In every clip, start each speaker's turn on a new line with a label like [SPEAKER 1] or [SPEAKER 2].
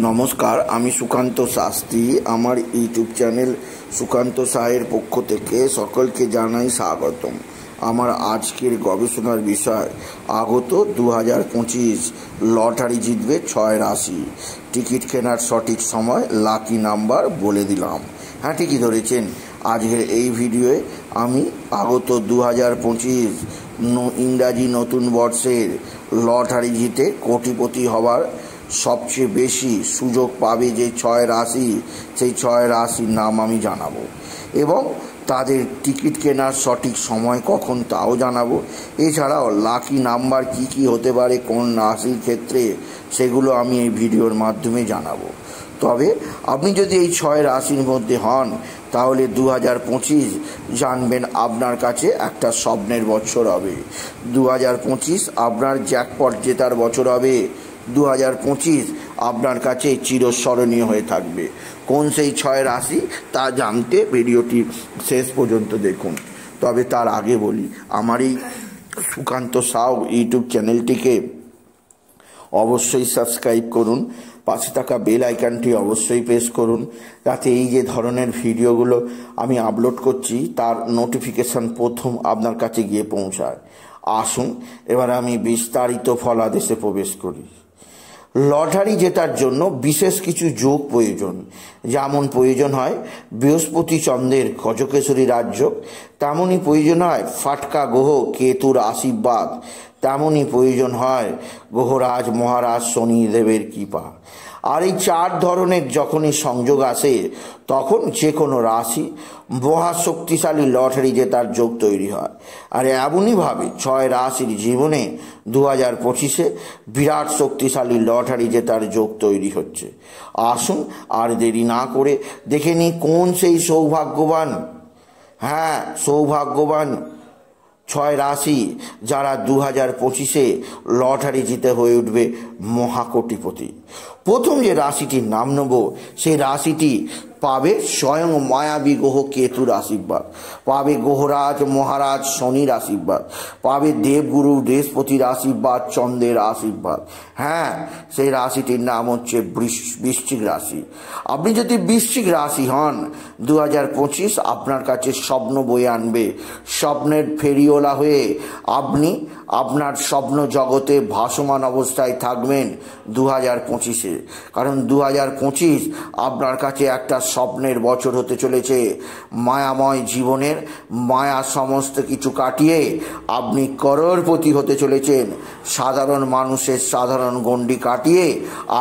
[SPEAKER 1] নমস্কার, আমি সুকান্ত শাস্ত্রী। আমার ইউটিউব চ্যানেল সুকান্ত সাহের পক্ষ থেকে সকলকে জানাই স্বাগতম। আমার আজকের গবেষণার বিষয় আগত 2025 লটারি জিতবে 6 রাশি। টিকিট কেনার সঠিক সময়, লাকি নাম্বার বলে দিলাম। হ্যাঁ, ঠিকই ধরেছেন। আজকের এই ভিডিওয়ে আমি আগত 2025 ইংরাজি নতুন বর্ষের লটারি জিতে কোটিপতি হওয়ার সবচেয়ে বেশি সুযোগ পাবে যে 6 রাশি, সেই 6 রাশির নাম আমি জানাবো এবং তাদের টিকিট কেনার সঠিক সময় কখন তাও জানাবো। এছাড়াও লাকি নাম্বার কি হতে পারে কোন রাশির ক্ষেত্রে, সেগুলো আমি এই ভিডিওর মাধ্যমে জানাবো। তবে আপনি যদি এই 6 রাশির মধ্যে হন, তাহলে 2025 জানবেন আপনার কাছে একটা স্বপ্নের বছর হবে। 2025 আপনার জ্যাকপট জেতার বছর হবে। 2025 আপনার কাছে চিরস্মরণীয় হয়ে থাকবে। কোন সেই 6 রাশি তা জানতে ভিডিওটি শেষ পর্যন্ত দেখুন। তবে তার আগে বলি, আমার এই সুকান্ত সাউ ইউটিউব চ্যানেলটিকে অবশ্যই সাবস্ক্রাইব করুন, পাশে থাকা বেল আইকনটি অবশ্যই প্রেস করুন, যাতে এই যে ধরনের ভিডিওগুলো আমি আপলোড করছি তার নোটিফিকেশান প্রথম আপনার কাছে গিয়ে পৌঁছায়। আসুন এবার আমি বিস্তারিত ফলাদেশে প্রবেশ করি। লটারি জেতার জন্য বিশেষ কিছু যোগ প্রয়োজন। যেমন প্রয়োজন হয় বৃহস্পতি চন্দ্রের গজকেশরী রাজযোগ, তেমনই প্রয়োজন হয় ফাটকা গ্রহ কেতুর আশীর্বাদ, তেমনই প্রয়োজন হয় গ্রহরাজ মহারাজ শনিদেবের কৃপা। আর এই 4 ধরনের যখনই সংযোগ আসে, তখন যে কোনো রাশি মহাশক্তিশালী লটারি জেতার যোগ তৈরি হয়। আর এমনইভাবে 6 রাশির জীবনে 2025-এ বিরাট শক্তিশালী লটারি জেতার যোগ তৈরি হচ্ছে। আসুন আর দেরি না করে দেখে নিই কোন সেই সৌভাগ্যবান, সৌভাগ্যবান 6 রাশি যারা 2025-এ লটারি জিতে হয়ে উঠবে মহাকোটিপতি। প্রথম যে রাশিটির নাম নেব, সেই রাশিটি পাবে স্বয়ং মায়াবী গ্রহ কেতুর আশীর্বাদ, পাবে গ্রহরাজ মহারাজ শনির আশীর্বাদ, পাবে দেবগুরু বৃহস্পতির আশীর্বাদ, চন্দ্রের আশীর্বাদ। সেই রাশিটির নাম হচ্ছে বৃশ্চিক রাশি। আপনি যদি বৃশ্চিক রাশি হন, 2025 আপনার কাছে স্বপ্ন বয়ে আনবে। স্বপ্নের ফেরিওয়ালা হয়ে আপনি আপনার স্বপ্ন জগতে ভাসমান অবস্থায় থাকবেন 2025-এ। কারণ 2025 আপনার কাছে একটা স্বপ্নের বছর হতে চলেছে। মায়াময় জীবনের মায়া সমস্ত কিছু কাটিয়ে আপনি করোড়পতি হতে চলেছেন। সাধারণ মানুষের সাধারণ গণ্ডি কাটিয়ে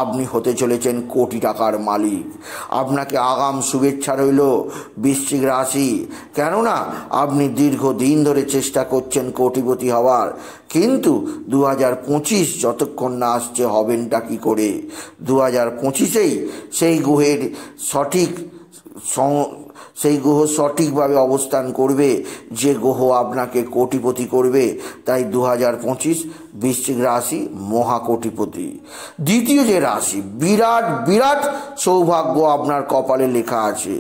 [SPEAKER 1] আপনি হতে চলেছেন কোটি টাকার মালিক। আপনাকে আগাম শুভেচ্ছা রইল বৃশ্চিক রাশি, কেননা আপনি দীর্ঘদিন ধরে চেষ্টা করছেন কোটিপতি হওয়ার। কিন্তু 2025 যতক্ষণ না আসছে হবেনটা কি করে? 2025-এই সেই গ্রহ সঠিকভাবে অবস্থান করবে, যে গ্রহ আপনাকে কোটিপতি করবে। তাই 2025 বৃশ্চিক রাশি মহাকোটিপতি। দ্বিতীয় যে রাশি, বিরাট সৌভাগ্য আপনার কপালে লেখা আছে।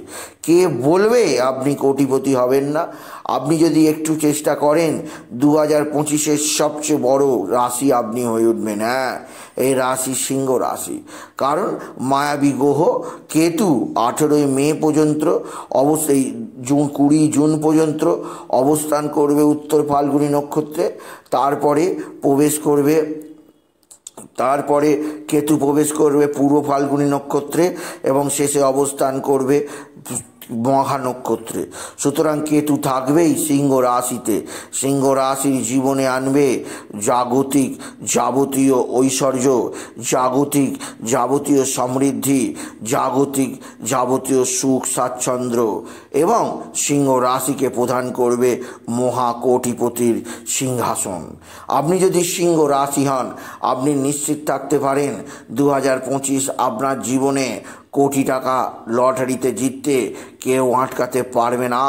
[SPEAKER 1] কে বলবে আপনি কোটিপতি হবেন না? আপনি যদি একটু চেষ্টা করেন, 2025-এর সবচেয়ে বড় রাশি আপনি হয়ে উঠবেন। এই রাশি সিংহ রাশি। কারণ মায়াবী গ্রহ কেতু 18 মে পর্যন্ত অবশ্যই 20 জুন পর্যন্ত অবস্থান করবে উত্তর ফাল্গুনী নক্ষত্রে। তারপরে কেতু প্রবেশ করবে পূর্ব ফাল্গুনী নক্ষত্রে এবং শেষে অবস্থান করবে মঘা নক্ষত্রে। সুতরাং কেতু থাকবেই সিংহ রাশিতে। সিংহ রাশির জীবনে আনবে জাগতিক যাবতীয় ঐশ্বর্য, জাগতিক যাবতীয় সমৃদ্ধি, জাগতিক যাবতীয় সুখ স্বাচ্ছন্দ্য এবং সিংহ রাশিকে প্রদান করবে মহাকোটিপতির সিংহাসন। আপনি যদি সিংহ রাশি হন, আপনি নিশ্চিত থাকতে পারেন 2025 আপনার জীবনে কোটি টাকা লটারিতে জিততে কেউ আটকাতে পারবে না।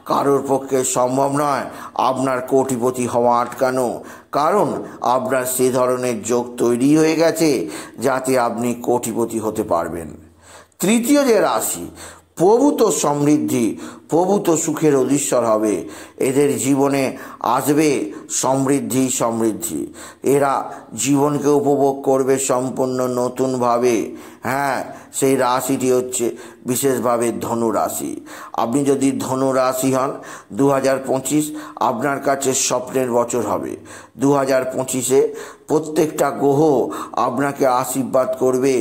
[SPEAKER 1] কারোর পক্ষে সম্ভব নয় আপনার কোটিপতি হওয়া আটকানো, কারণ আপনার সে ধরনের যোগ তৈরি হয়ে গেছে যাতে আপনি কোটিপতি হতে পারবেন। তৃতীয় যে রাশি, প্রভূত সমৃদ্ধি, প্রভূত সুখের অধীশ্বর হবে। এদের জীবনে আসবে সমৃদ্ধি। এরা জীবনকে উপভোগ করবে সম্পূর্ণ নতুনভাবে। হ্যাঁ, সেই রাশিটি হচ্ছে বিশেষভাবে ধনু রাশি। আপনি যদি ধনু রাশি হন, 2025 আপনার কাছে স্বপ্নের বছর হবে। 2025-এ প্রত্যেকটা গ্রহ আপনাকে আশীর্বাদ করবে।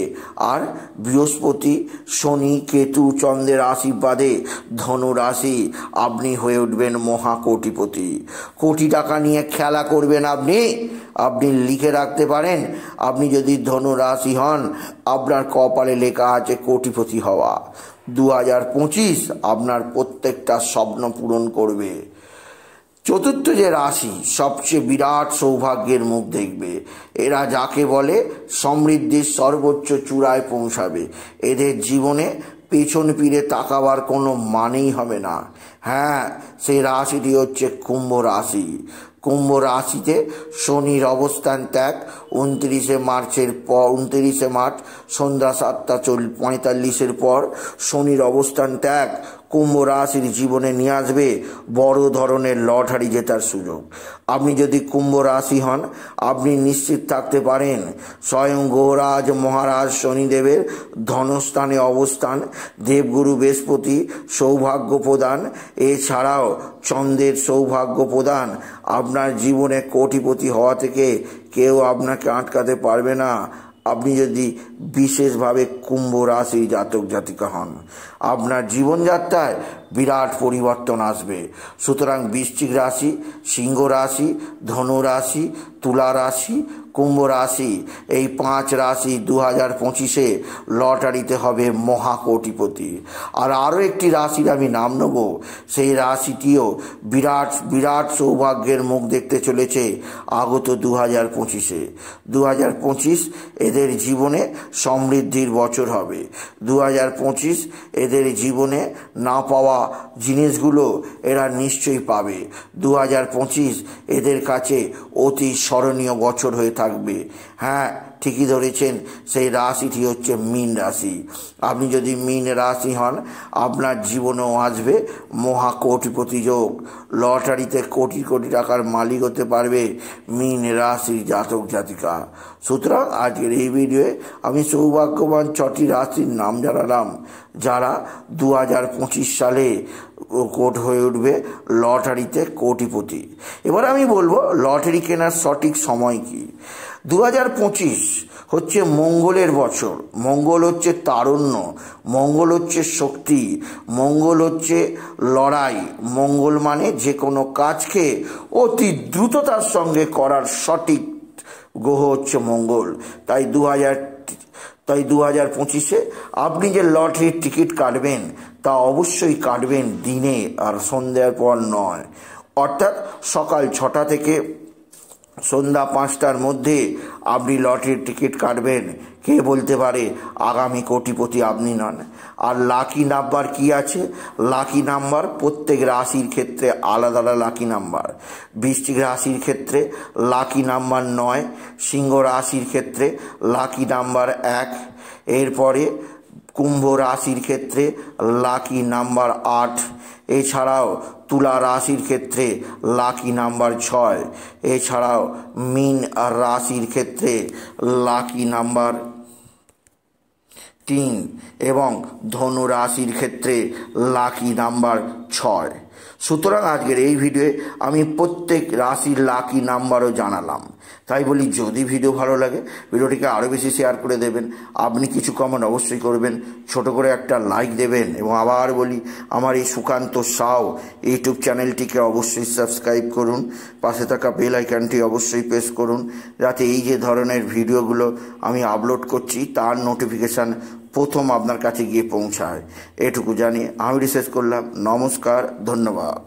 [SPEAKER 1] আর বৃহস্পতি, শনি, কেতু, চন্দ্রের আশীর্বাদে ধনু রাশি আপনি হয়ে উঠবেন মহাকোটিপতি। কোটি টাকা নিয়ে খেলা করবেন আপনি লিখে রাখতে পারেন, আপনি যদি ধনু রাশি হন, আপনার কপালে লেখা আছে কোটিপতি হওয়া। 2025 আপনার প্রত্যেকটা স্বপ্ন পূরণ করবে। চতুর্থ যে রাশি সবচেয়ে বিরাট সৌভাগ্যের মুখ দেখবে। এরা যাকে বলে সমৃদ্ধির সর্বোচ্চ চূড়ায় পৌঁছাবে। এদের জীবনে পেছন ফিরে তাকাবার কোনো মানেই হবে না। হ্যাঁ, সেই রাশিটি হচ্ছে কুম্ভ রাশি। কুম্ভ রাশিতে শনির অবস্থান ত্যাগ 29 মার্চ সন্ধ্যা 7:45 পর শনির অবস্থান ত্যাগ কুম্ভ রাশির জীবনে নিয়ে আসবে বড় ধরনের লটারি জেতার সুযোগ। আপনি যদি কুম্ভ রাশি হন, আপনি নিশ্চিত থাকতে পারেন স্বয়ং গ্রহরাজ মহারাজ শনিদেবের ধনস্থানে অবস্থান, দেবগুরু বৃহস্পতি সৌভাগ্য প্রদান, এছাড়াও চন্দ্রের সৌভাগ্য প্রদান আপনার জীবনে কোটিপতি হওয়া থেকে কেউ আপনাকে আটকাতে পারবে না। আপনি যদি বিশেষভাবে কুম্ভ রাশি জাতক জাতিকা হন, আপনার জীবনযাত্রায় বিরাট পরিবর্তন আসবে। সুতরাং বৃশ্চিক রাশি, সিংহ রাশি, ধনু রাশি, তুলা রাশি, কুম্ভ রাশি, এই 5 রাশি 2025-এ লটারিতে হবে মহাকোটিপতি। আর আরও একটি রাশির আমি নাম নেব, সেই রাশিটিও বিরাট সৌভাগ্যের মুখ দেখতে চলেছে আগত 2025-এ। 2025 এদের জীবনে সমৃদ্ধির বছর হবে। 2025 এদের জীবনে না পাওয়া জিনিসগুলো এরা নিশ্চয়ই পাবে। 2025 এদের কাছে অতি স্মরণীয় বছর হয়ে থাকবে। হ্যাঁ, ঠিকই ধরেছেন, সেই রাশিটি হচ্ছে মীন রাশি। আপনি যদি মীন রাশি হন, আপনার জীবনেও আসবে মহাকোটিপতি যোগ। লটারিতে কোটি কোটি টাকার মালিক হতে পারবে মীন রাশির জাতক জাতিকা। সুতরাং আজকের এই ভিডিওয়ে আমি সৌভাগ্যবান 6টি রাশির নাম জানালাম, যারা 2025 সালে কোট হয়ে উঠবে লটারিতে কোটিপতি। এবার আমি বলবো লটারি কেনার সঠিক সময় কি। 2025 হচ্ছে মঙ্গলের বছর। মঙ্গল হচ্ছে তারুণ্য, মঙ্গল হচ্ছে শক্তি, মঙ্গল হচ্ছে লড়াই। মঙ্গল মানে যে কোনো কাজকে অতি দ্রুততার সঙ্গে করার সঠিক গ্রহ হচ্ছে মঙ্গল। তাই 2025-এ আপনি যে লটারির টিকিট কাটবেন, তা অবশ্যই কাটবেন দিনে আর সন্ধ্যার পর নয়। অর্থাৎ সকাল 6টা থেকে সন্ধ্যা 5টার মধ্যে আপনি লটারির টিকিট কাটবেন। কে বলতে পারে আগামী কোটিপতি আপনি নন। আর লাকি নাম্বার কি আছে? লাকি নাম্বার প্রত্যেক রাশির ক্ষেত্রে আলাদা আলাদা লাকি নাম্বার। বৃশ্চিক রাশির ক্ষেত্রে লাকি নাম্বার 9, সিংহ রাশির ক্ষেত্রে লাকি নাম্বার 1, এরপরে কুম্ভ রাশির ক্ষেত্রে লাকি নাম্বার 8, এছাড়াও তুলা রাশির ক্ষেত্রে লাকি নাম্বার 6, এছাড়াও মীন রাশির ক্ষেত্রে লাকি নাম্বার 3 এবং ধনু রাশির ক্ষেত্রে লাকি নাম্বার 6। সুতরাং আজকের এই ভিডিওয়ে আমি প্রত্যেক রাশির লাকি নাম্বারও জানালাম। তাই বলি, যদি ভিডিও ভালো লাগে ভিডিওটিকে আরও বেশি শেয়ার করে দেবেন। আপনি কিছু কমেন্ট অবশ্যই করবেন, ছোট করে একটা লাইক দেবেন। এবং আবার বলি, আমার এই সুকান্ত সাউ ইউটিউব চ্যানেলটিকে অবশ্যই সাবস্ক্রাইব করুন, পাশে থাকা বেল আইকনটি অবশ্যই প্রেস করুন, যাতে এই যে ধরনের ভিডিওগুলো আমি আপলোড করছি তার নোটিফিকেশান প্রথম আপনার কাছে গিয়ে পৌঁছায়। এটুকু জানিয়ে আমি শেষ করলাম। নমস্কার, ধন্যবাদ।